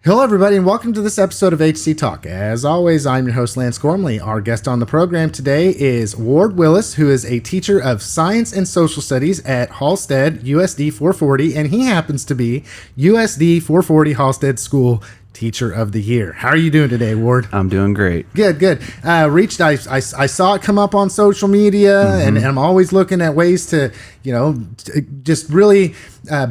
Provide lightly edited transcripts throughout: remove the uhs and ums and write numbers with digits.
Hello, everybody, and welcome to this episode of HCTalk. As always, I'm your host, Lance Gormley. Our guest on the program today is Ward Willis, who is a teacher of science and social studies at Halstead USD 440, and he happens to be USD 440 Halstead School Teacher of the Year. How are you doing today, Ward? I'm doing great. Good. I saw it come up on social media, and I'm always looking at ways to, just really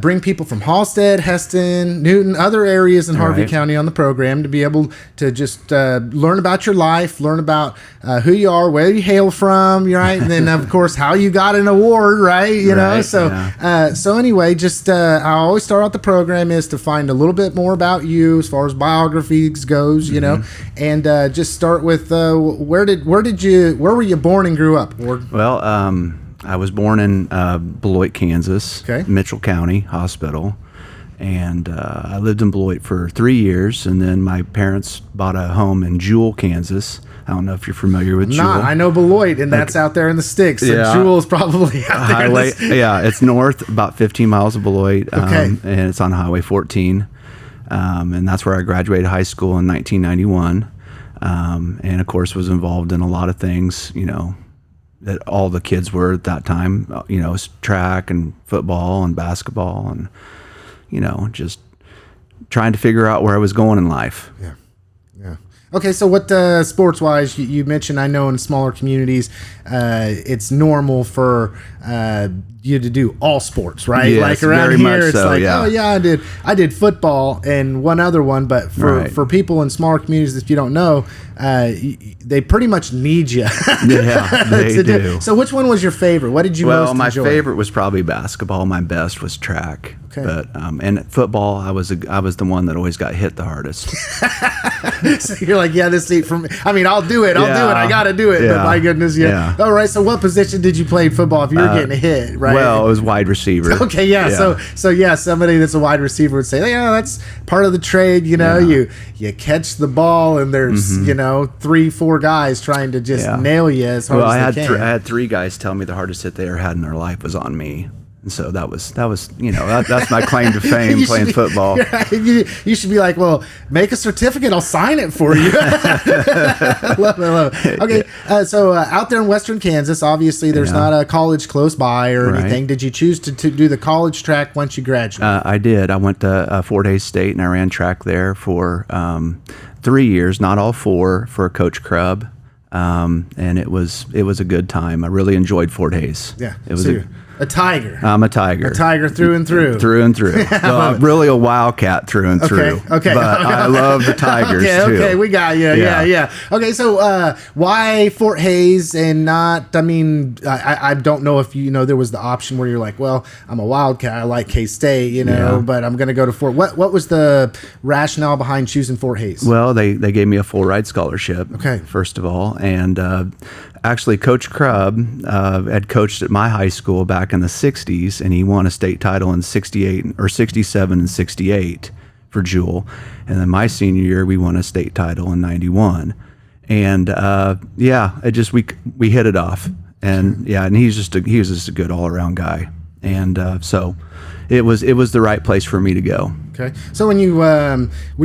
bring people from Halstead, Heston, Newton, other areas in Harvey County on the program to be able to just learn about your life, learn about who you are, where you hail from, right? And then, of course, how you got an award, right? So anyway, just I always start out the program is to find a little bit more about you as far as biographies goes, and just start with where were you born and grew up, Ward? Well, I was born in Beloit, Kansas, Mitchell County Hospital, and I lived in Beloit for 3 years, and then my parents bought a home in Jewell, Kansas. I don't know if you're familiar with Jewell. I know Beloit, and that's out there in the sticks. So Jewell is probably out there. It's north, about 15 miles of Beloit, and it's on Highway 14, and that's where I graduated high school in 1991, and of course was involved in a lot of things, that all the kids were at that time, track and football and basketball and, just trying to figure out where I was going in life. Yeah. Okay, so what sports-wise, you mentioned, I know in smaller communities, it's normal for you to do all sports, right? Yes, like around very here, much it's so, like, yeah. I did football and one other one, but for people in smaller communities, if you don't know, they pretty much need you. Yeah, they do. So which one was your favorite? What did you most enjoy? Well, my favorite was probably basketball. My best was track. Okay. But and football, I was the one that always got hit the hardest. So you're like, this ain't for me. I mean, I'll do it. I got to do it. But my goodness, All right. So what position did you play in football if you were getting hit, right? Well, it was wide receiver. Okay, yeah. So somebody that's a wide receiver would say, that's part of the trade. You catch the ball and there's 3-4 guys trying to just nail you as hard as they can. I had 3 guys tell me the hardest hit they ever had in their life was on me. And so that was that's my claim to fame playing football. You should be like, well, make a certificate. I'll sign it for you. Love it. Okay, so out there in Western Kansas, obviously there's not a college close by or anything. Did you choose to do the college track once you graduated? I did. I went to Fort Hays State and I ran track there for 3 years, not all 4, for Coach Crubb. And it was a good time. I really enjoyed Fort Hays. Yeah, it was a tiger. I'm a tiger. A tiger through and through. Through and through. Well, I'm really a wildcat through and through. Okay. But I love the tigers too. Okay, we got you. Yeah. Okay, so why Fort Hays and not? I mean, I don't know if there was the option where you're like, well, I'm a wildcat. I like K-State, but I'm going to go to Fort. What was the rationale behind choosing Fort Hays? Well, they gave me a full ride scholarship. Okay. First of all, and actually, Coach Crubb had coached at my high school back in the 60s, and he won a state title in 68 or 67 and 68 for Jewell. And then my senior year, we won a state title in 91. And we hit it off. And and he was just a good all around guy. And so it was the right place for me to go. Okay. So when you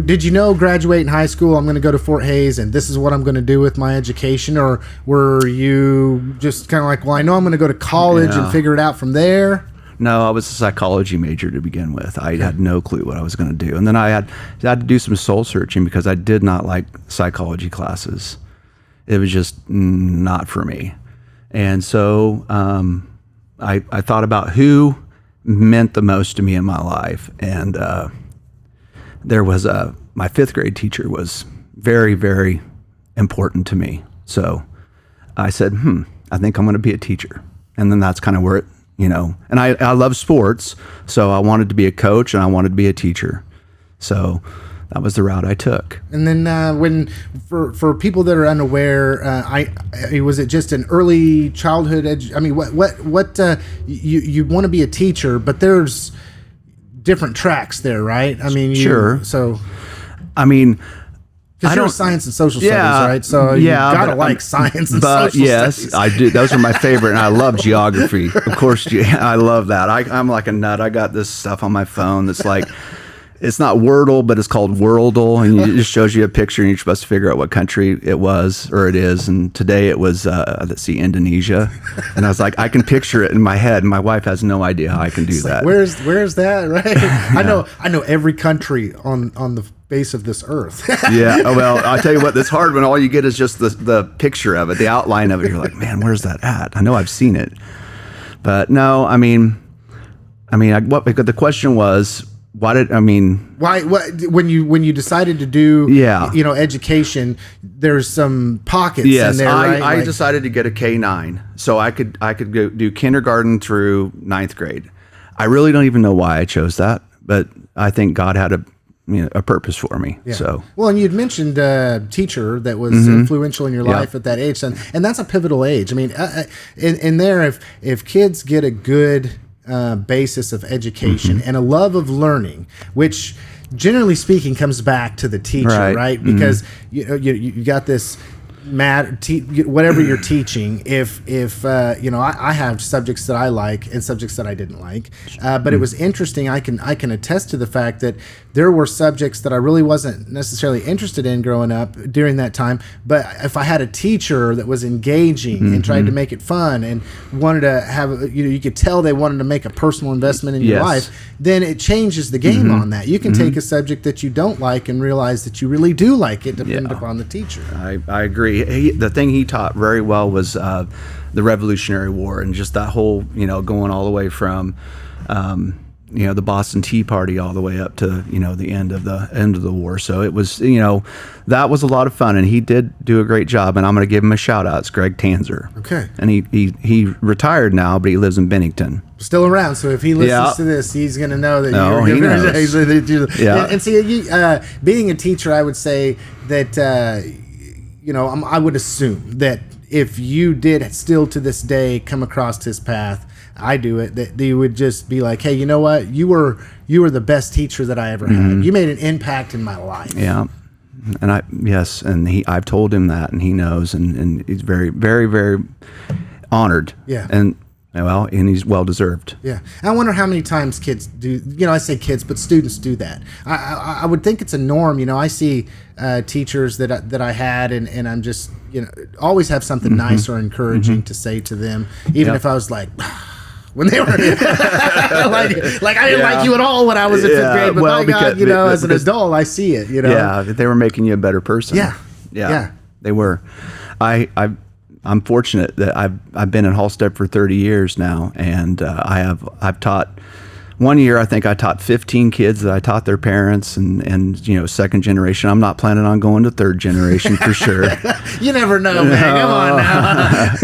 did graduate in high school, I'm going to go to Fort Hays and this is what I'm going to do with my education, or were you just kind of like, well, I know I'm going to go to college and figure it out from there? No, I was a psychology major to begin with. I had no clue what I was going to do. And then I had to do some soul searching because I did not like psychology classes. It was just not for me. And so I thought about who meant the most to me in my life. And there was my 5th grade teacher was very, very important to me. So I said, I think I'm going to be a teacher. And then that's kind of where it, and I love sports. So I wanted to be a coach and I wanted to be a teacher. So that was the route I took. And then when for people that are unaware, was it just an early childhood what you want to be a teacher, but there's different tracks there, right? I mean, sure. So I mean, because you're science and social studies, right? So you gotta like science and social studies. Yes, I do. Those are my favorite, and I love geography. Of course, I love that. I'm like a nut. I got this stuff on my phone that's like It's not Wordle, but it's called Worldle, and it just shows you a picture, and you're supposed to figure out what country it was or it is. And today it was, let's see, Indonesia. And I was like, I can picture it in my head. And my wife has no idea how I can do that. Like, where's that? Right? Yeah. I know every country on the face of this earth. Yeah. Well, I'll tell you what, it's hard when all you get is just the picture of it, the outline of it. You're like, man, where's that at? I know I've seen it, but no. I mean, what the question was. Why when you decided to do education, there's some pockets in there, right? I decided to get a K-9 so I could go do kindergarten through 9th grade. I really don't even know why I chose that, but I think God had a purpose for me. Yeah. So and you'd mentioned a teacher that was influential in your life at that age, and that's a pivotal age. I mean, in there, if kids get a good basis of education and a love of learning, which generally speaking comes back to the teacher, right? Because you got this whatever you're teaching. If I have subjects that I like and subjects that I didn't like, but it was interesting. I can attest to the fact that there were subjects that I really wasn't necessarily interested in growing up during that time. But if I had a teacher that was engaging and tried to make it fun and wanted to have, you could tell they wanted to make a personal investment in your life, then it changes the game on that. You can take a subject that you don't like and realize that you really do like it, depending upon the teacher. I agree. The thing he taught very well was the Revolutionary War, and just that whole, going all the way from, the Boston Tea Party all the way up to, the end of the war. So it was, that was a lot of fun, and he did do a great job. And I'm going to give him a shout out. It's Greg Tanzer. Okay. And he retired now, but he lives in Bennington. Still around, so if he listens to this, he's going to know that he knows. Yeah. And see, being a teacher, I would say that I would assume that if you did still to this day come across his path, I do it, that you would just be like, hey, you know what? You were the best teacher that I ever had. You made an impact in my life. Yeah. And I've told him that, and he knows, and he's very, very, very honored. Yeah. And he's well deserved. Yeah. I wonder how many times kids do, I say kids, but students do that. I would think it's a norm. I see teachers that I had, and I'm just, always have something nice or encouraging to say to them, even if I was like, when they were like I didn't like you at all when I was in 5th grade, but my God, as an adult, I see it, Yeah, they were making you a better person. Yeah. They were. I'm fortunate that I've been in Halstead for 30 years now, and I've taught. One year, I think I taught 15 kids that I taught their parents, and second generation. I'm not planning on going to third generation for sure. You never know, man. Come on now.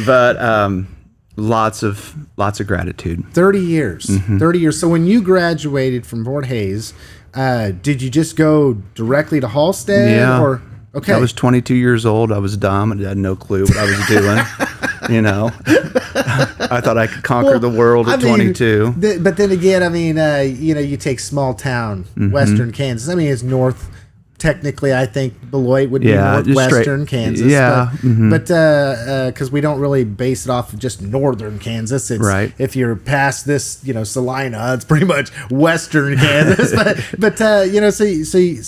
But lots of gratitude. 30 years. 30 years. So when you graduated from Fort Hays, did you just go directly to Halstead? Yeah. Or okay. I was 22 years old. I was dumb and had no clue what I was doing. I thought I could conquer the world at 22. But then again, you take small town, Western Kansas. It's north. Technically, I think Beloit would be northwestern Kansas. Yeah. But because we don't really base it off of just northern Kansas. It's, right. If you're past this, Salina, it's pretty much western Kansas. but so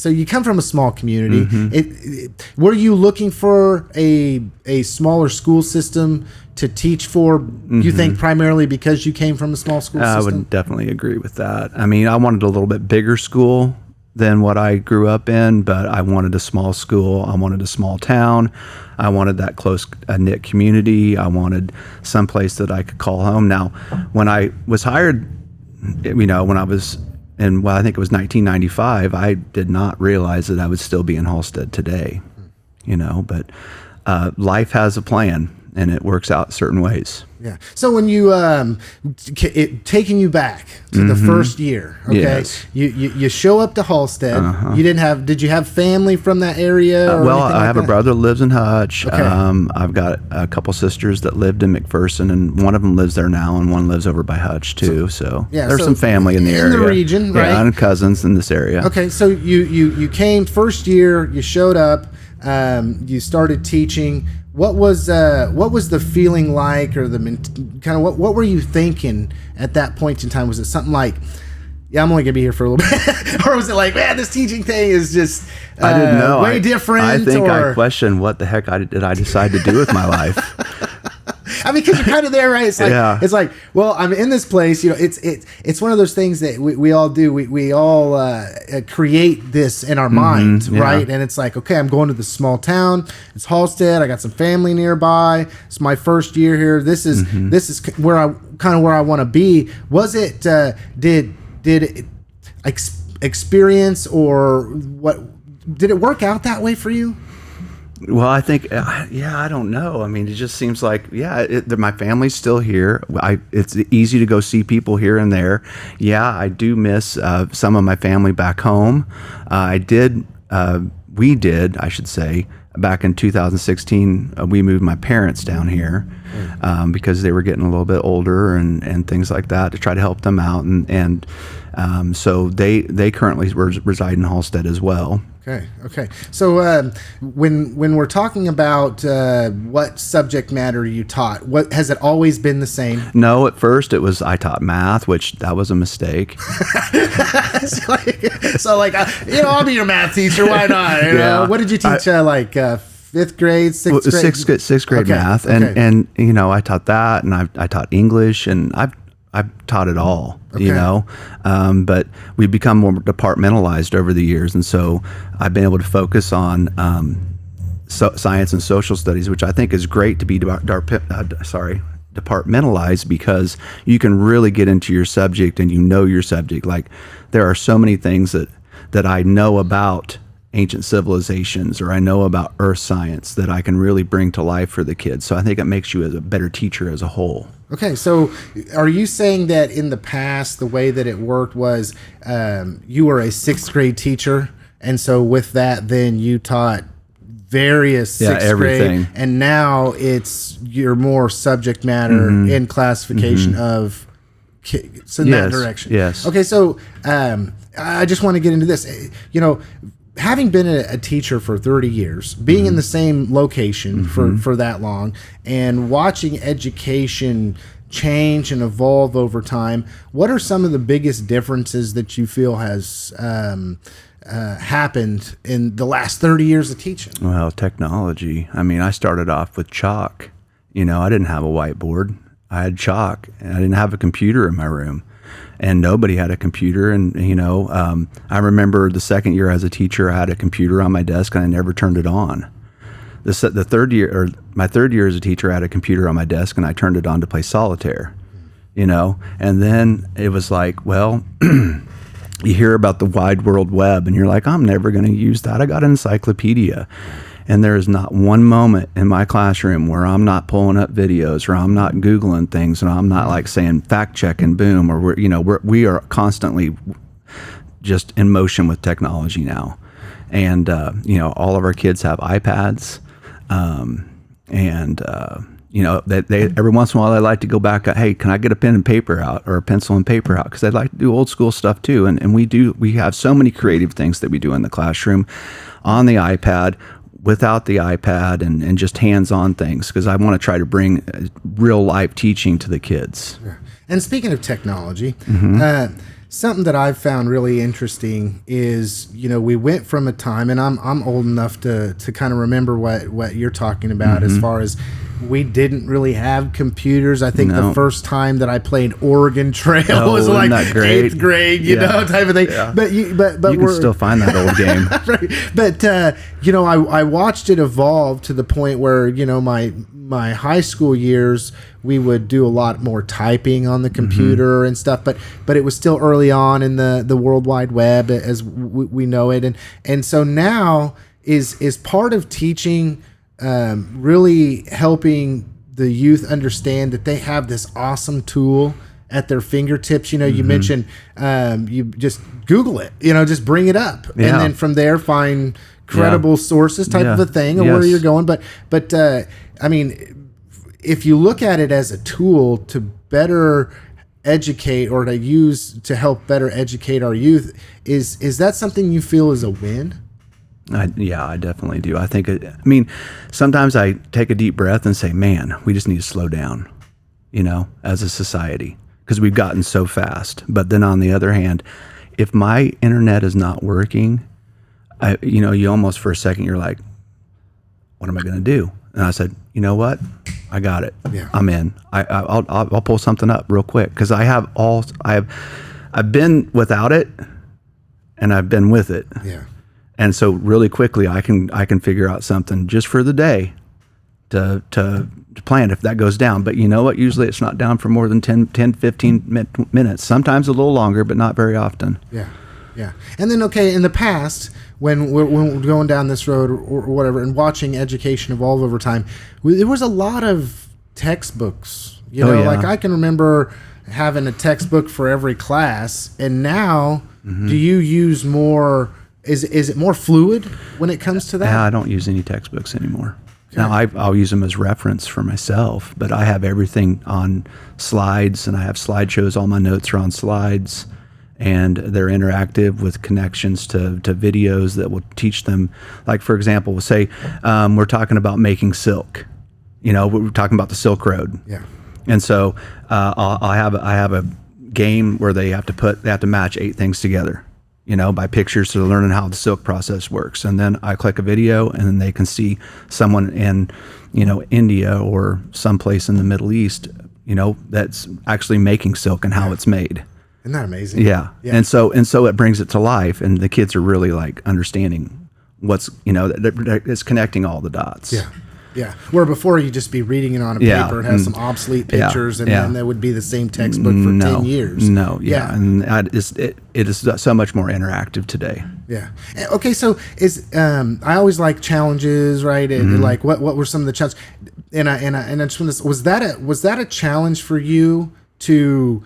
you come from a small community. Were you looking for a smaller school system to teach for, you think, primarily because you came from a small school system? I would definitely agree with that. I wanted a little bit bigger school than what I grew up in, but I wanted a small school. I wanted a small town. I wanted that close knit community. I wanted some place that I could call home. Now, when I was hired, when I was in, I think it was 1995, I did not realize that I would still be in Halstead today, but life has a plan, and it works out certain ways. Yeah. So when you taking you back to the first year, okay, yes. you show up to Halstead. You did you have family from that area? I have a brother that lives in Hutch. Okay. I've got a couple sisters that lived in McPherson, and one of them lives there now, and one lives over by Hutch too. So there's some family in the area, in the region, right? Yeah, and cousins in this area. Okay, so you came first year. You showed up. You started teaching. What was the feeling like, or the kind of what were you thinking at that point in time? Was it something like, yeah, I'm only gonna be here for a little bit, or was it like, man, this teaching thing is just I didn't know. way different? I think I questioned what the heck did I decide to do with my life. I mean, because you're kind of there, right? It's like, Yeah. it's like, well, I'm in this place. You know, it's one of those things that we all do. We all create this in our mind, yeah. right? And it's like, okay, I'm going to this small town. It's Halstead. I got some family nearby. It's my first year here. This is where I want to be. Was it? Did it experience, or what? Did it work out that way for you? Well, I think, I don't know. I mean, it just seems like, my family's still here. It's easy to go see people here and there. Yeah, I do miss some of my family back home. We did, I should say, back in 2016, we moved my parents down here because they were getting a little bit older and things like that, to try to help them out. And so they currently reside in Halstead as well. Okay. So when we're talking about what subject matter you taught, what has it always been the same? No, at first I taught math, which that was a mistake. so I'll be your math teacher. Why not? You know? What did you teach? Fifth grade, sixth grade, sixth grade math, and I taught that, and I taught English, and I've taught it all, but we've become more departmentalized over the years. And so I've been able to focus on science and social studies, which I think is great to be departmentalized, because you can really get into your subject and your subject. Like, there are so many things that I know about ancient civilizations, or I know about earth science, that I can really bring to life for the kids. So I think it makes you as a better teacher as a whole. Okay, so are you saying that in the past, the way that it worked was you were a sixth grade teacher, and so with that, then you taught various sixth grade, and now you're more subject matter in classification of kids in that direction? Yes. Okay, so I just want to get into this. Having been a teacher for 30 years, being in the same location for that long, and watching education change and evolve over time, what are some of the biggest differences that you feel has happened in the last 30 years of teaching? Well, technology. I mean, I started off with chalk. I didn't have a whiteboard. I had chalk, and I didn't have a computer in my room. And nobody had a computer. And, I remember the second year as a teacher, I had a computer on my desk and I never turned it on. My third year as a teacher, I had a computer on my desk and I turned it on to play solitaire, and then it was like, well, you hear about the wide world web and you're like, I'm never going to use that. I got an encyclopedia. And there is not one moment in my classroom where I'm not pulling up videos, or I'm not Googling things, and I'm not like saying fact check and boom, or we are constantly just in motion with technology now. And, all of our kids have iPads, they every once in a while they like to go back, hey, can I get a pen and paper out, or a pencil and paper out? Because they'd like to do old school stuff too. And we have so many creative things that we do in the classroom on the iPad, without the iPad, and just hands-on things, because I want to try to bring real life teaching to the kids. And speaking of technology, something that I've found really interesting is, we went from a time, and I'm old enough to kind of remember what you're talking about, as far as we didn't really have computers. I think the first time that I played Oregon Trail was like 8th grade, type of thing. Yeah. But you can still find that old game. Right. But I watched it evolve to the point where my high school years, we would do a lot more typing on the computer and stuff. But it was still early on in the World Wide Web as we know it, and so now is part of teaching. Really helping the youth understand that they have this awesome tool at their fingertips. You mentioned you just Google it, just bring it up, and then from there find credible sources type of a thing, or where you're going. But I mean, if you look at it as a tool to better educate, or to use to help better educate our youth, is that something you feel is a win? I definitely do. I think, sometimes I take a deep breath and say, man, we just need to slow down, as a society, because we've gotten so fast. But then on the other hand, if my internet is not working, you almost for a second you're like, what am I going to do? And I said, you know what? I got it. Yeah. I'm in. I'll pull something up real quick because I've been without it and I've been with it. Yeah. And so really quickly I can figure out something just for the day to plan if that goes down. But you know what? Usually it's not down for more than 10, 15 minutes. Sometimes a little longer, but not very often. Yeah. Yeah. And then, okay, in the past, when we're going down this road or whatever and watching education evolve over time, there was a lot of textbooks. You know, like I can remember having a textbook for every class. And now, do you use more? Is it more fluid when it comes to that? Yeah, I don't use any textbooks anymore. Okay. Now I'll use them as reference for myself, but I have everything on slides, and I have slideshows. All my notes are on slides, and they're interactive with connections to videos that will teach them. Like for example, we'll say we're talking about making silk. You know, we're talking about the Silk Road. Yeah. And so I have a game where they have to match 8 things together, you know, by pictures, so they're learning how the silk process works. And then I click a video, and then they can see someone in, you know, India or someplace in the Middle East, you know, that's actually making silk and how it's made. Isn't that amazing? Yeah. And so it brings it to life, and the kids are really like understanding what's, you know, it's connecting all the dots. Yeah. Yeah, where before you'd just be reading it on a paper and have some obsolete pictures, and then that would be the same textbook for 10 years. And it is so much more interactive today. Yeah. Okay, so I always like challenges, right? And like what were some of the challenges? And I just want to, was that a challenge for you to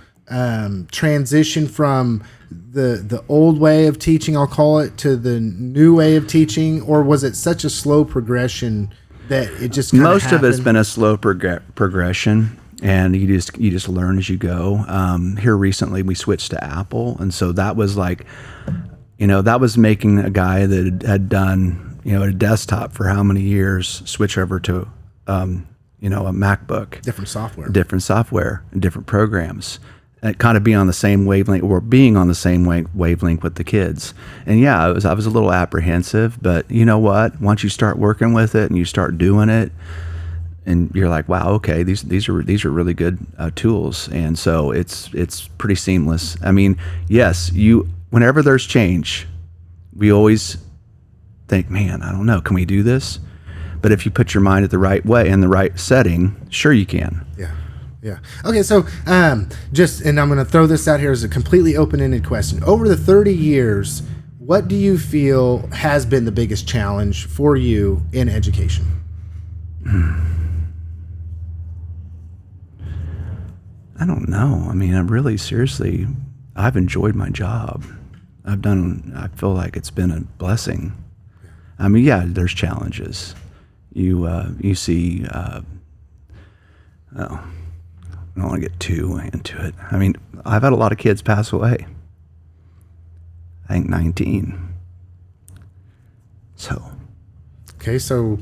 transition from the old way of teaching, I'll call it, to the new way of teaching, or was it such a slow progression that it just most of it's been a slow progression, and you just learn as you go. Here recently we switched to Apple, and so that was like, you know, that was making a guy that had done, you know, a desktop for how many years switch over to you know, a MacBook, different software and different programs, and kind of be on the same wavelength, or being on the same wavelength with the kids. And yeah, I was a little apprehensive, but you know what? Once you start working with it and you start doing it, and you're like, wow, okay, these are really good tools, and so it's pretty seamless. I mean, yes, whenever there's change, we always think, man, I don't know, can we do this? But if you put your mind at the right way in the right setting, sure you can. Yeah. Yeah. Okay. So, and I'm going to throw this out here as a completely open-ended question. Over the 30 years, what do you feel has been the biggest challenge for you in education? I don't know. I mean, I've enjoyed my job. I feel like it's been a blessing. I mean, yeah, there's challenges. You see, I don't want to get too into it. I mean, I've had a lot of kids pass away. I think 19. So. Okay, so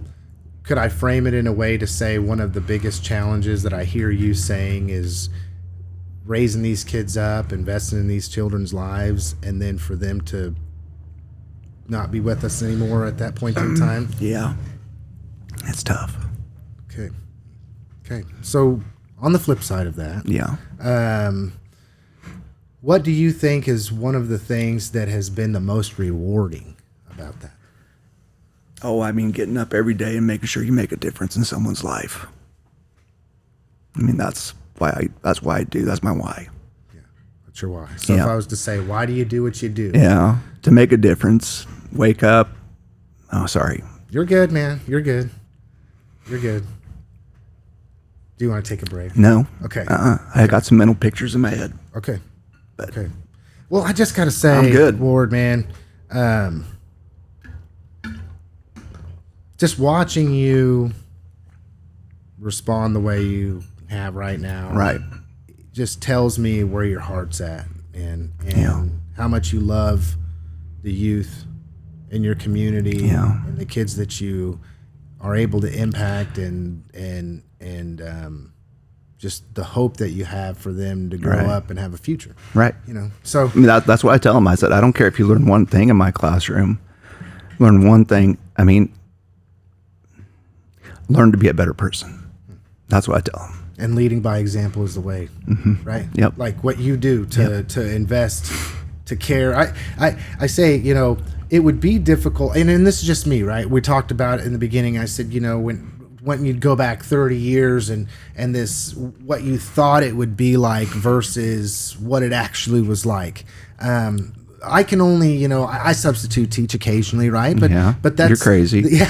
could I frame it in a way to say one of the biggest challenges that I hear you saying is raising these kids up, investing in these children's lives, and then for them to not be with us anymore at that point in time? Yeah. It's tough. Okay. So on the flip side of that, what do you think is one of the things that has been the most rewarding about that? Oh, I mean, getting up every day and making sure you make a difference in someone's life. I mean, that's why I do. That's my why. Yeah, that's your why. So if I was to say, why do you do what you do? Yeah, to make a difference. Wake up. Oh, sorry. You're good, man. You're good. Do you want to take a break? No. Okay. I got some mental pictures in my head. Okay. Okay. Well, I just got to say, I'm good. Ward, man, just watching you respond the way you have right now, right, just tells me where your heart's at, and how much you love the youth in your community, and the kids that you are able to impact and just the hope that you have for them to grow up and have a future. Right. So I mean, that's what I tell them. I said, I don't care if you learn one thing in my classroom, learn one thing. I mean, learn to be a better person. That's what I tell them. And leading by example is the way, right? Yep. Like what you do to invest, to care. I say, it would be difficult, and this is just me, right? We talked about it in the beginning. I said, when you'd go back 30 years and this, what you thought it would be like versus what it actually was like. I can only, I substitute teach occasionally, right? But that's, you're crazy. Yeah.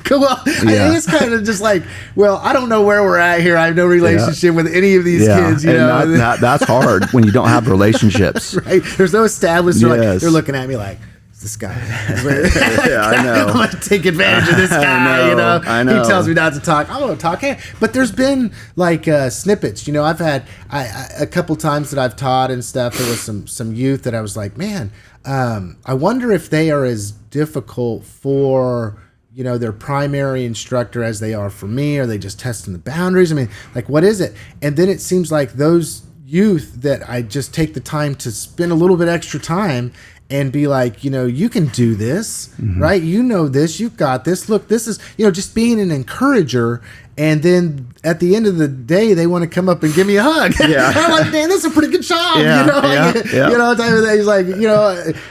Well, I think it's kind of just like, well, I don't know where we're at here. I have no relationship with any of these kids, that's hard when you don't have relationships. Right. There's no established, they're looking at me like, this guy. I know. I'm gonna take advantage of this guy. I know. He tells me not to talk. I'm gonna talk. But there's been like snippets. I've had a couple times that I've taught and stuff. There was some youth that I was like, man, I wonder if they are as difficult for their primary instructor as they are for me. Are they just testing the boundaries? I mean, like, what is it? And then it seems like those youth that I just take the time to spend a little bit extra time and be like, you can do this, right? This, you've got this. Look, this is, just being an encourager. And then at the end of the day, they want to come up and give me a hug. Yeah. I'm like, man, that's a pretty good job. Type of thing. He's like,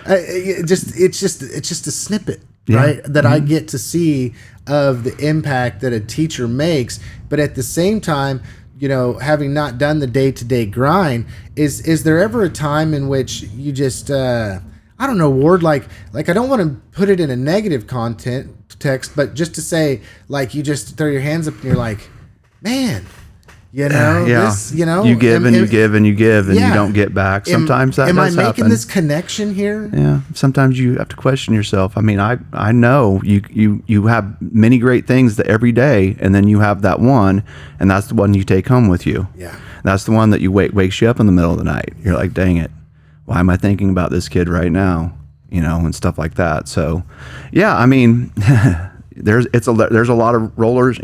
it's just a snippet, right? That I get to see of the impact that a teacher makes. But at the same time, having not done the day-to-day grind, is there ever a time in which you just, I don't know, Ward, like I don't want to put it in a negative context, but just to say, like, you just throw your hands up and you're like, man, this, you give and you give and you give and you don't get back. Sometimes that does happen. Am I making this connection here? Yeah. Sometimes you have to question yourself. I mean, I know you have many great things that every day, and then you have that one, and that's the one you take home with you. Yeah. That's the one that wakes you up in the middle of the night. You're like, dang it. Why am I thinking about this kid right now? And stuff like that. So, yeah, I mean, there's a lot of rollers,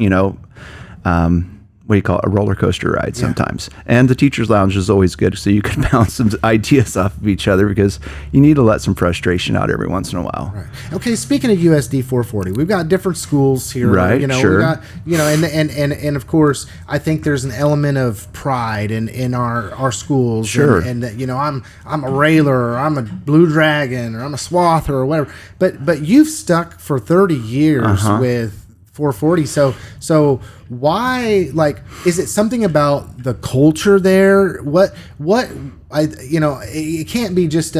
what do you call it? A roller coaster ride sometimes. And the teacher's lounge is always good, so you can bounce some ideas off of each other, because you need to let some frustration out every once in a while. Right. Okay, speaking of USD 440, we've got different schools here. Right, sure. We got, and of course, I think there's an element of pride in our schools. Sure. And I'm a railer, or I'm a blue dragon, or I'm a swather, or whatever. But you've stuck for 30 years with 440. So why, like, is it something about the culture there? It can't be just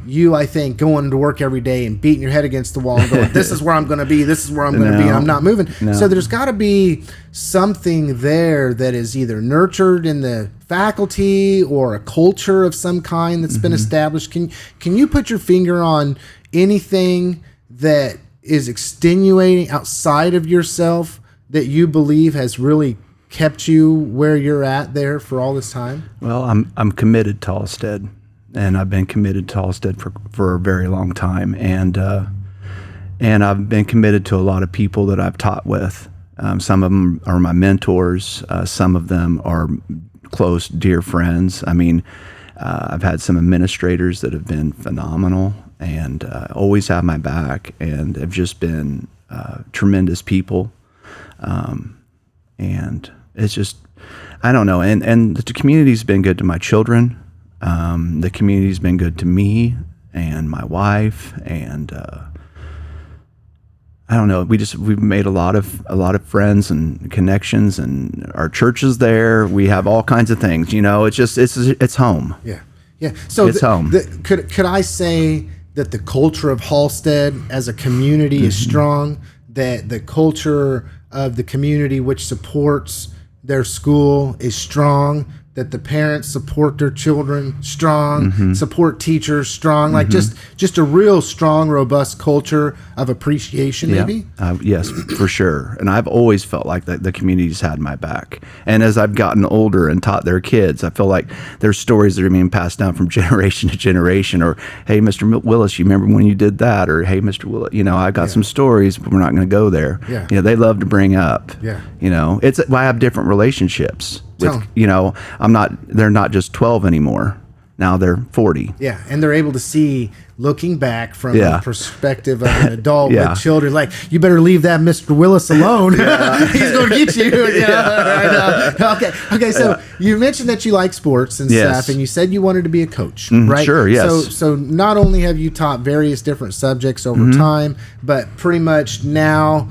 you, I think, going to work every day and beating your head against the wall and going, this is where I'm going to be, this is where I'm going to be, and I'm not moving. No. So there's got to be something there that is either nurtured in the faculty or a culture of some kind that's been established. Can you put your finger on anything that is extenuating outside of yourself that you believe has really kept you where you're at there for all this time? Well, I'm committed to Halstead, and I've been committed to Halstead for a very long time, and I've been committed to a lot of people that I've taught with. Some of them are my mentors. Some of them are close, dear friends. I mean, I've had some administrators that have been phenomenal and always have my back, and have just been tremendous people. And it's just, I don't know. And the community's been good to my children. The community's been good to me and my wife, and I don't know. We've made a lot of friends and connections, and our church is there. We have all kinds of things. It's home. Yeah, yeah. So it's home. Could I say that the culture of Halstead as a community is strong? That the culture of the community which supports their school is strong? That the parents support their children strong, support teachers strong, like just a real strong, robust culture of appreciation, maybe? Yes, for sure. And I've always felt like that the community's had my back. And as I've gotten older and taught their kids, I feel like there's stories that are being passed down from generation to generation. Or, hey, Mr. Willis, you remember when you did that? Or, hey, Mr. Willis, I got some stories, but we're not going to go there. Yeah. They love to bring up. Yeah. I have different relationships. with, they're not just 12 anymore. Now they're 40. Yeah, and they're able to see, looking back from the perspective of an adult with children, like, you better leave that Mr. Willis alone. He's going to get you. Okay. So you mentioned that you like sports and stuff, and you said you wanted to be a coach, right? Sure, yes. So not only have you taught various different subjects over time, but pretty much now,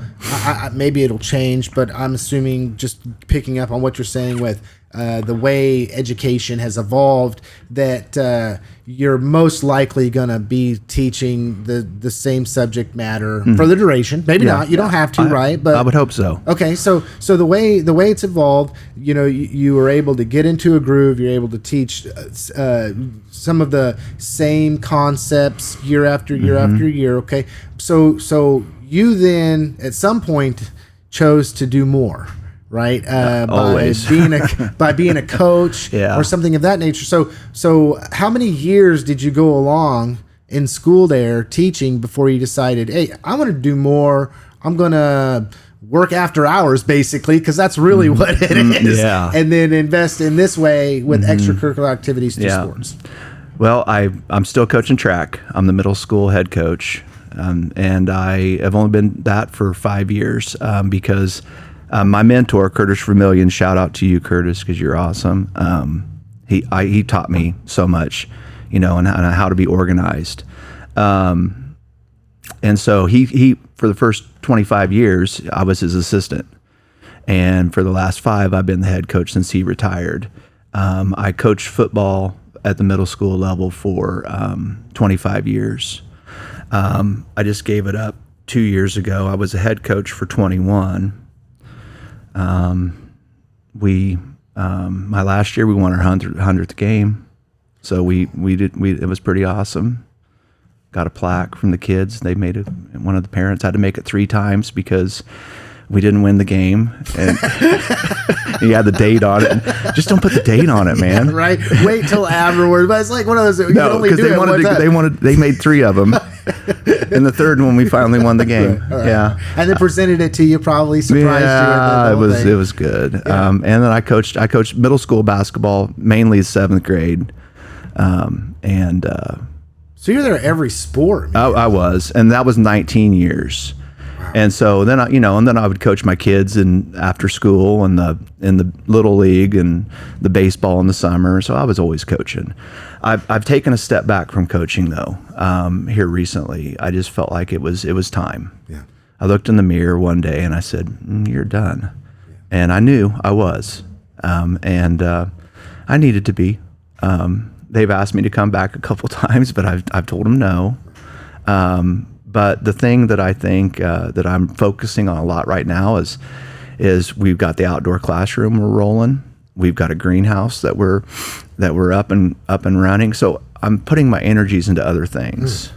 maybe it'll change, but I'm assuming, just picking up on what you're saying with the way education has evolved, that you're most likely going to be teaching the same subject matter for the duration. Maybe not. You don't have to, right? But I would hope so. Okay, so the way it's evolved, you were able to get into a groove. You're able to teach some of the same concepts year after year after year. Okay, so you then at some point chose to do more. Right, by being a coach or something of that nature. So how many years did you go along in school there teaching before you decided, hey, I want to do more? I'm gonna work after hours, basically, because that's really what it is. And then invest in this way with extracurricular activities through sports. Well, I'm still coaching track. I'm the middle school head coach, and I have only been that for 5 years because. My mentor, Curtis Vermillion, shout out to you, Curtis, because you're awesome. He taught me so much, and how to be organized. And so he for the first 25 years, I was his assistant. And for the last 5, I've been the head coach since he retired. I coached football at the middle school level for 25 years. I just gave it up 2 years ago. I was a head coach for 21. My last year we won our 100th game. So it was pretty awesome. Got a plaque from the kids. They made it. One of the parents had to make it 3 times because we didn't win the game, and he had the date on it. Just don't put the date on it, man. Right. Wait till afterward. But it's like one of those. No, because they made 3 of them. And the third one, we finally won the game. Right. Yeah. And they presented it to you, probably surprised you. Yeah, it was good. Yeah. And then I coached middle school basketball, mainly 7th grade. So you're there every sport, man. I was, and that was 19 years. Wow. And so then I would coach my kids in after school and in the little league and the baseball in the summer. So I was always coaching. I've taken a step back from coaching though. Here recently, I just felt like it was time. Yeah. I looked in the mirror one day and I said, "You're done," and I knew I was, and I needed to be. They've asked me to come back a couple times, but I've told them no. But the thing that I think that I'm focusing on a lot right now is we've got the outdoor classroom we're rolling. We've got a greenhouse that we're up and running. So I'm putting my energies into other things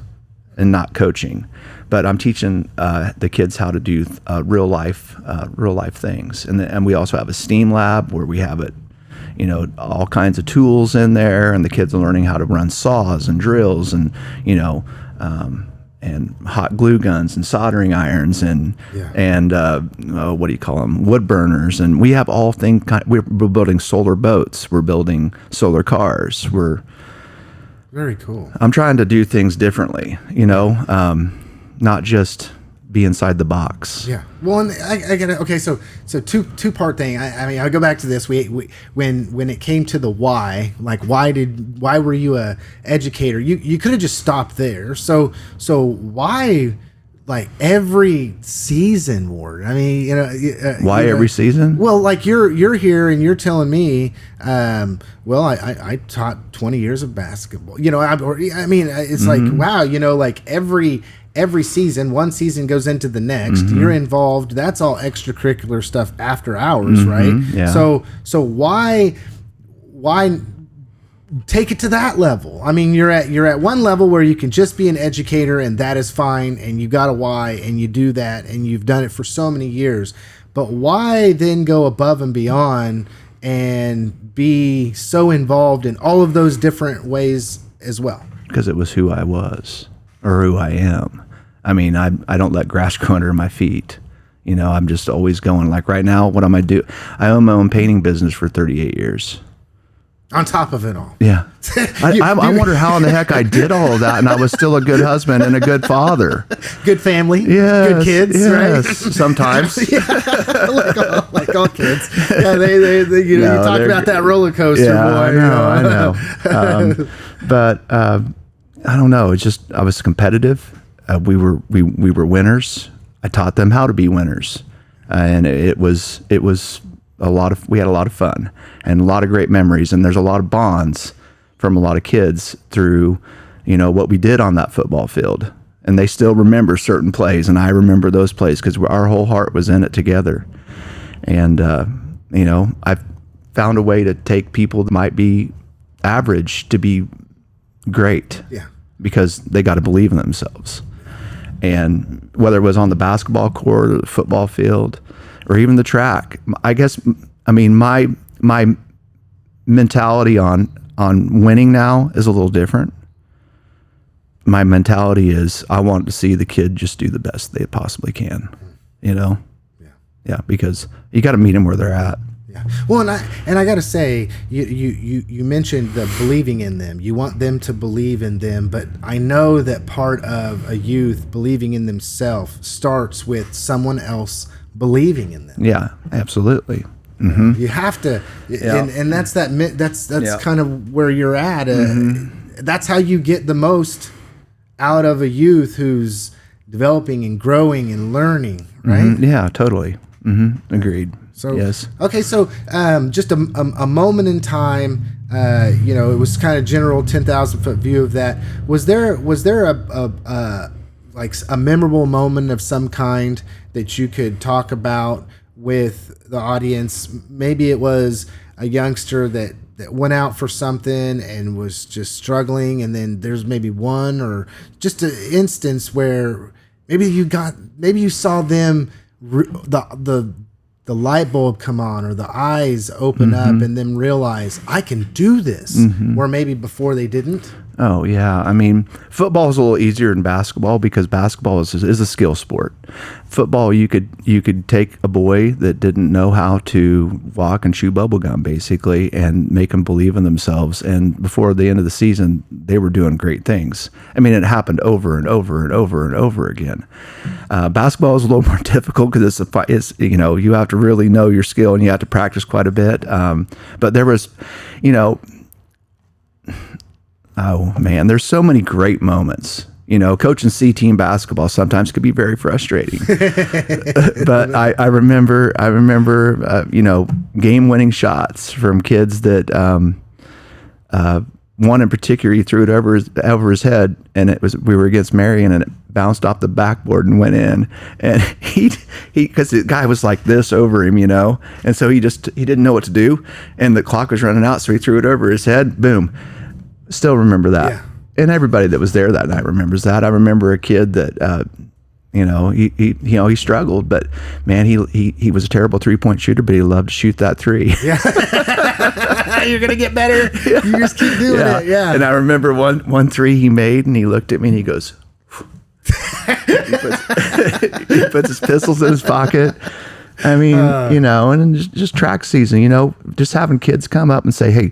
and not coaching. But I'm teaching the kids how to do real life things. And we also have a STEAM lab where we have it. All kinds of tools in there, and the kids are learning how to run saws and drills and, and hot glue guns and soldering irons and what do you call them? Wood burners. And we have all things. We're building solar boats. We're building solar cars. We're very cool. I'm trying to do things differently, not just be inside the box. Yeah. Well, and I get it. Okay. So two-part thing. I mean, I'll go back to this. When it came to the why, like why were you a educator? You could have just stopped there. So why, like every season, Ward? I mean, why every season? Well, like you're here and you're telling me, I taught 20 years of basketball. It's like, wow, like every season, one season goes into the next. You're involved. That's all extracurricular stuff after hours, right? Yeah. So why take it to that level? I mean, you're at one level where you can just be an educator and that is fine, and you got a why and you do that and you've done it for so many years. But why then go above and beyond and be so involved in all of those different ways as well? Because it was who I was or who I am. I mean, I don't let grass grow under my feet. I'm just always going. Like right now, what am I do? I own my own painting business for 38 years. On top of it all. Yeah. I wonder how in the heck I did all of that and I was still a good husband and a good father. Good family. Yes, good kids, yes, right? Sometimes. like all kids. Yeah, they you talk about that roller coaster, boy. I know. But I don't know. It's just, I was competitive. We were winners. I taught them how to be winners. And it was we had a lot of fun and a lot of great memories. And there's a lot of bonds from a lot of kids through, what we did on that football field. And they still remember certain plays. And I remember those plays because our whole heart was in it together. And, I've found a way to take people that might be average to be great. Yeah. Because they got to believe in themselves. And whether it was on the basketball court or the football field or even the track, my mentality on winning now is a little different. My mentality is I want to see the kid just do the best they possibly can, Yeah. Yeah, because you got to meet them where they're at. Yeah. Well, and I got to say, you mentioned the believing in them. You want them to believe in them, but I know that part of a youth believing in themselves starts with someone else believing in them. Yeah, absolutely. Mm-hmm. You have to, and that's kind of where you're at. That's how you get the most out of a youth who's developing and growing and learning, right? Mm-hmm. Yeah, totally. Mm-hmm. Agreed. So yes. Okay, so just a moment in time. It was kind of general 10,000-foot view of that. Was there a memorable moment of some kind that you could talk about with the audience? Maybe it was a youngster that went out for something and was just struggling, and then there's maybe one or just an instance where maybe you saw them the light bulb come on or the eyes open up and then realize I can do this, or maybe before they didn't. Oh yeah, football is a little easier than basketball because basketball is a skill sport. Football, you could take a boy that didn't know how to walk and chew bubble gum basically, and make them believe in themselves. And before the end of the season, they were doing great things. It happened over and over and over and over again. Basketball is a little more difficult because it's you have to really know your skill and you have to practice quite a bit. But there was, oh man, there's so many great moments. Coaching C team basketball sometimes could be very frustrating. But I remember, game winning shots from kids that, one in particular, he threw it over his head, and we were against Marion, and it bounced off the backboard and went in. And he because the guy was like this over him, and so he didn't know what to do, and the clock was running out, so he threw it over his head. Boom. Still remember that. Yeah. And everybody that was there that night remembers that. I remember a kid that, he struggled, but man, he was a terrible 3-point shooter, but he loved to shoot that three. Yeah. You're going to get better. You just keep doing it. Yeah. And I remember one three he made, and he looked at me and he goes, he puts his pistols in his pocket. And just track season, just having kids come up and say, hey,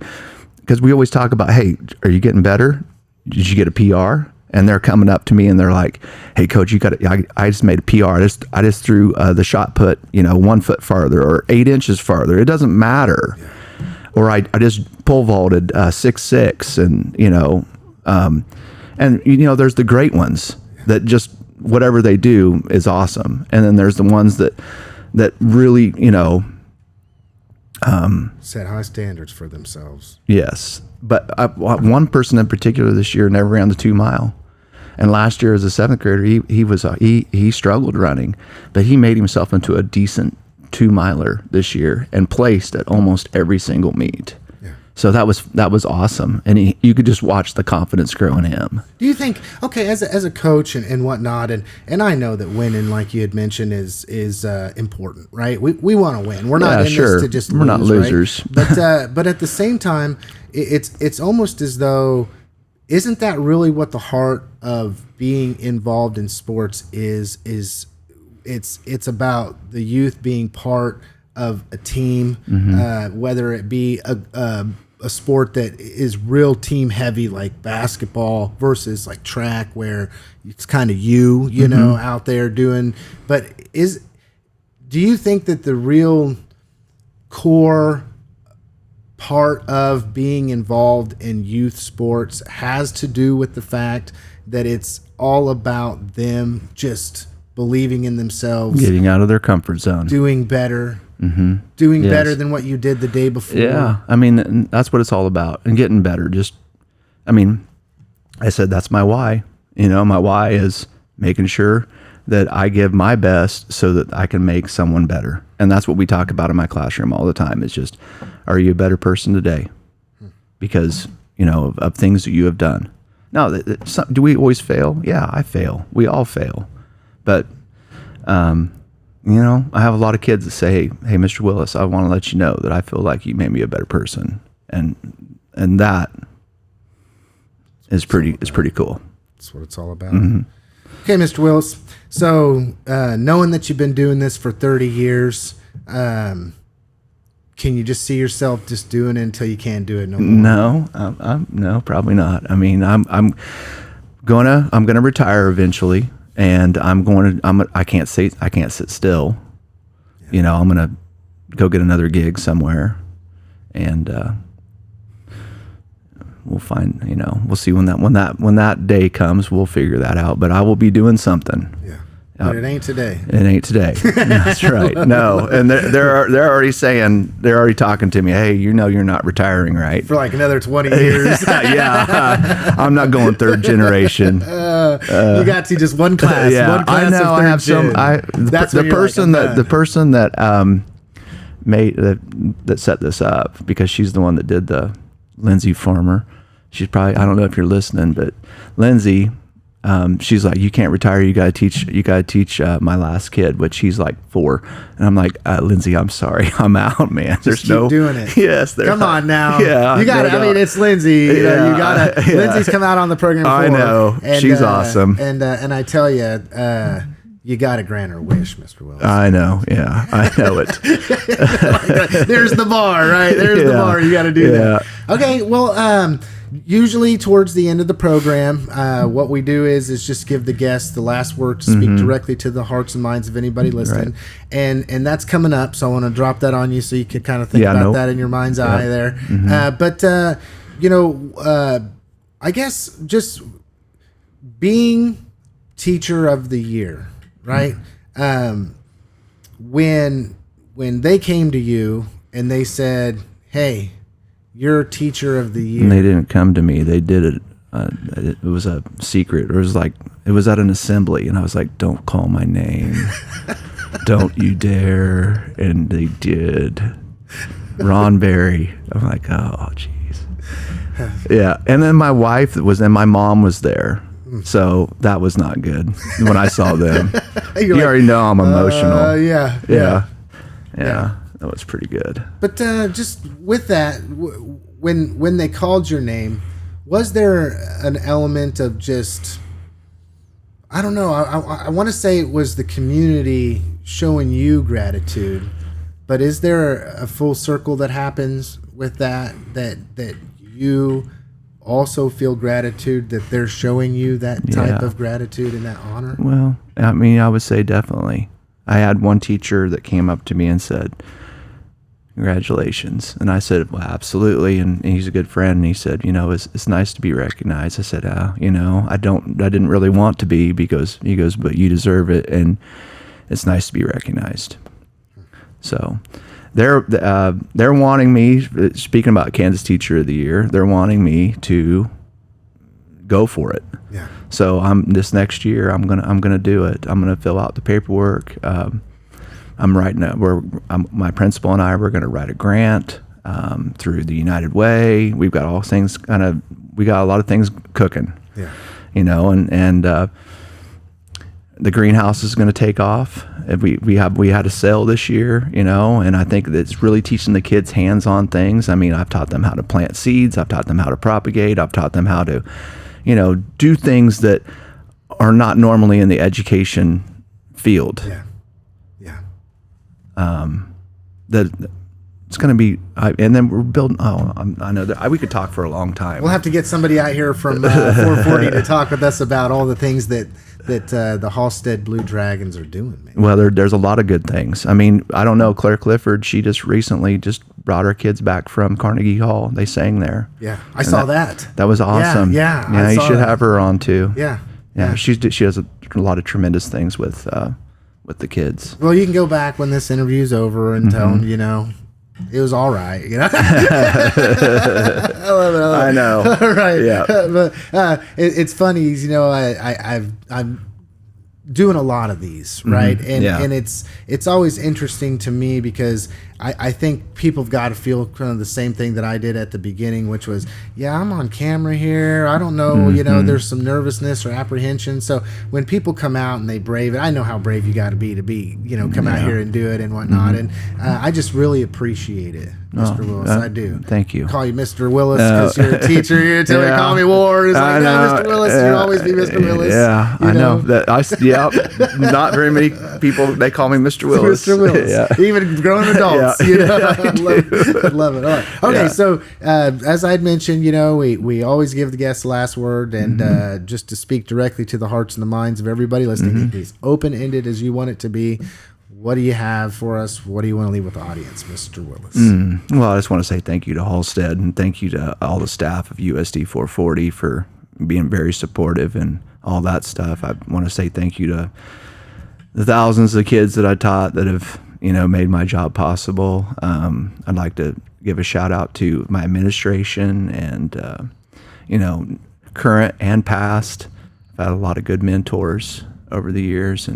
because we always talk about, hey, are you getting better? Did you get a PR? And they're coming up to me and they're like, hey, coach, I just made a PR. I just threw the shot put, 1 foot farther or 8 inches farther. It doesn't matter. Yeah. Or I just pole vaulted 6'6", and there's the great ones that just whatever they do is awesome. And then there's the ones that really, set high standards for themselves. Yes. But one person in particular this year never ran the 2 mile. And last year as a 7th grader, he struggled running, but he made himself into a decent 2 miler this year and placed at almost every single meet. Yeah. So that was awesome. And you could just watch the confidence grow in him. Do you think, okay, as a coach and whatnot, and I know that winning, like you had mentioned, is important, right? We want to win. We're not in this to just lose. We're not losers. Right? But at the same time, it's almost as though, isn't that really what the heart of being involved in sports is it's about the youth being part of a team, whether it be a sport that is real team heavy like basketball versus like track where it's kind of you know, out there doing. But do you think that the real core part of being involved in youth sports has to do with the fact that it's all about them just believing in themselves, getting out of their comfort zone, doing better, doing better than what you did the day before? Yeah, I mean, that's what it's all about, and getting better. I said that's my why. You know, my why is making sure that I give my best so that I can make someone better. And that's what we talk about in my classroom all the time. It's just, are you a better person today? Because, you know, of things that you have done. Now, do we always fail? Yeah, I fail. We all fail. But, you know, I have a lot of kids that say, hey, Mr. Willis, I want to let you know that I feel like you made me a better person. And that is pretty cool. That's what it's all about. Okay, Mr. Willis. So, knowing that you've been doing this for 30 years, can you just see yourself just doing it until you can't do it no more? No, no, probably not. I mean, I'm gonna retire eventually, and I can't sit still. Yeah. You know, I'm gonna go get another gig somewhere, and we'll find. You know, we'll see when that day comes. We'll figure that out. But I will be doing something. Yeah. But it ain't today. It ain't today. That's right. No, and they're already talking to me. Hey, you know you're not retiring, right? For like another 20 years. Yeah, I'm not going third generation. You got to just one class. Yeah, one class I know. I have some. The person that made that set this up, because she's the one that did the Lindsay Farmer. She's probably, I don't know if you're listening, but Lindsay. She's like, you can't retire. You got to teach my last kid, which he's like 4. And I'm like, Lindsay, I'm sorry. I'm out, man. There's keep doing it. Yes. Come on now. Yeah. You got to, I mean, it's Lindsay. You know, you got to, Lindsay's come out on the program before. I know. And, she's awesome. And I tell you, you got to grant her wish, Mr. Willis. I know. Yeah. I know it. There's the bar, right? There's the bar. You got to do that. Okay. Well, usually towards the end of the program, what we do is just give the guests the last word to speak directly to the hearts and minds of anybody listening. Right. And that's coming up, so I want to drop that on you so you can kind of think about that in your mind's eye there. But, you know, I guess just being teacher of the year, right? When they came to you and they said, hey, you're teacher of the year. And they didn't come to me. They did it. It was a secret. It was at an assembly, and I was like, "Don't call my name. Don't you dare!" And they did. Ron Berry. I'm like, oh, jeez. Yeah. And then my wife and my mom was there, so that was not good. When I saw them, you already know I'm emotional. Yeah. That was pretty good. But just with that, when they called your name, was there an element of just, I don't know, I want to say it was the community showing you gratitude, but is there a full circle that happens with that you also feel gratitude that they're showing you that type of gratitude and that honor? Well, I mean, I would say definitely. I had one teacher that came up to me and said, congratulations. And I said, well, absolutely. And he's a good friend. And he said, you know, it's nice to be recognized. I said, you know, I didn't really want to be, because he goes, but you deserve it. And it's nice to be recognized. So they're wanting me, speaking about Kansas Teacher of the Year, they're wanting me to go for it. Yeah. So this next year, I'm gonna do it. I'm gonna fill out the paperwork. I'm writing my principal and I were gonna write a grant through the United Way. We've got all things we got a lot of things cooking. Yeah. You know, and the greenhouse is going to take off. We had a sale this year, you know, and I think that it's really teaching the kids hands-on things. I mean, I've taught them how to plant seeds. I've taught them how to propagate. I've taught them how to, you know, do things that are not normally in the education field. Yeah. Yeah. It's going to be, and then we're building. I know that we could talk for a long time. We'll have to get somebody out here from 440 to talk with us about all the things that the Halstead Blue Dragons are doing, man. Well, there's a lot of good things. I mean, I don't know, Claire Clifford, she just recently brought her kids back from Carnegie Hall. They sang there. Yeah, I saw that. That was awesome. Yeah, you should have her on too. Yeah. She does a lot of tremendous things with the kids. Well, you can go back when this interview's over and tell them, it was all right, I love it. I know. Right. Yeah. But it's funny, I'm doing a lot of these, right? And it's always interesting to me because I think people have got to feel kind of the same thing that I did at the beginning, which was, I'm on camera here. I don't know, there's some nervousness or apprehension. So when people come out and they brave it, I know how brave you got to be, come out here and do it and whatnot. And I just really appreciate it, Mr. Willis. I do. Thank you. I call you Mr. Willis because you're a teacher here until they call me Ward. It's like, no, Mr. Willis, you'll always be Mr. Willis. Yeah, I know. Not very many people, they call me Mr. Willis. Mr. Willis. Even grown adults. I love it. All right. Okay, so as I had mentioned, we always give the guests the last word, and just to speak directly to the hearts and the minds of everybody listening, it's open-ended as you want it to be. What do you have for us? What do you want to leave with the audience, Mr. Willis? Well, I just want to say thank you to Halstead, and thank you to all the staff of USD 440 for being very supportive and all that stuff. I want to say thank you to the thousands of kids that I taught that have made my job possible. I'd like to give a shout out to my administration and, current and past. I've had a lot of good mentors over the years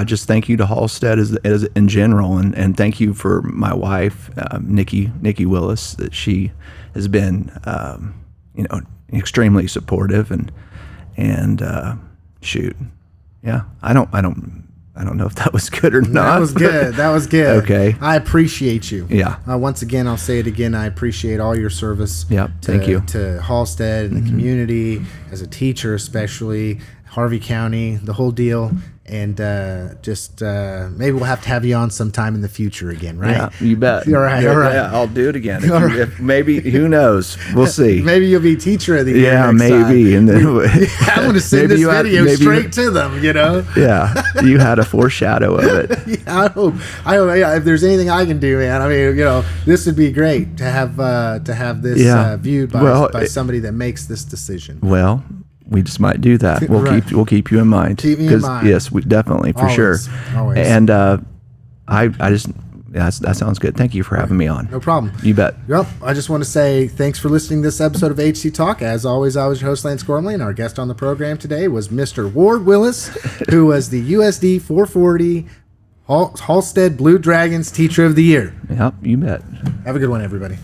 just thank you to Halstead as in general. And thank you for my wife, Nikki Willis, that she has been, extremely supportive and shoot. Yeah. I don't know if that was good or not. That was good. Okay. I appreciate you. Yeah. Once again, I'll say it again. I appreciate all your service. Yep. Thank you. To Halstead and the community, as a teacher, especially Harvey County, the whole deal. And maybe we'll have to have you on sometime in the future again, right? Yeah, you bet. All right. Yeah, I'll do it again. If maybe, who knows? We'll see. Maybe you'll be teacher of the year. Yeah, next time. And then I'm going to send this video straight to them. Yeah, you had a foreshadow of it. I hope. Yeah, if there's anything I can do, man. I mean, this would be great to have this viewed by somebody that makes this decision. Well, we just might do that. We'll keep you in mind. Keep me in mind. Yes, we definitely, for sure. Always. And that sounds good. Thank you for having me on. No problem. You bet. Yep. I just want to say thanks for listening to this episode of HCTalk. As always, I was your host, Lance Gormley, and our guest on the program today was Mr. Ward Willis, who was the USD 440 Halstead Blue Dragons Teacher of the Year. Yep, you bet. Have a good one, everybody.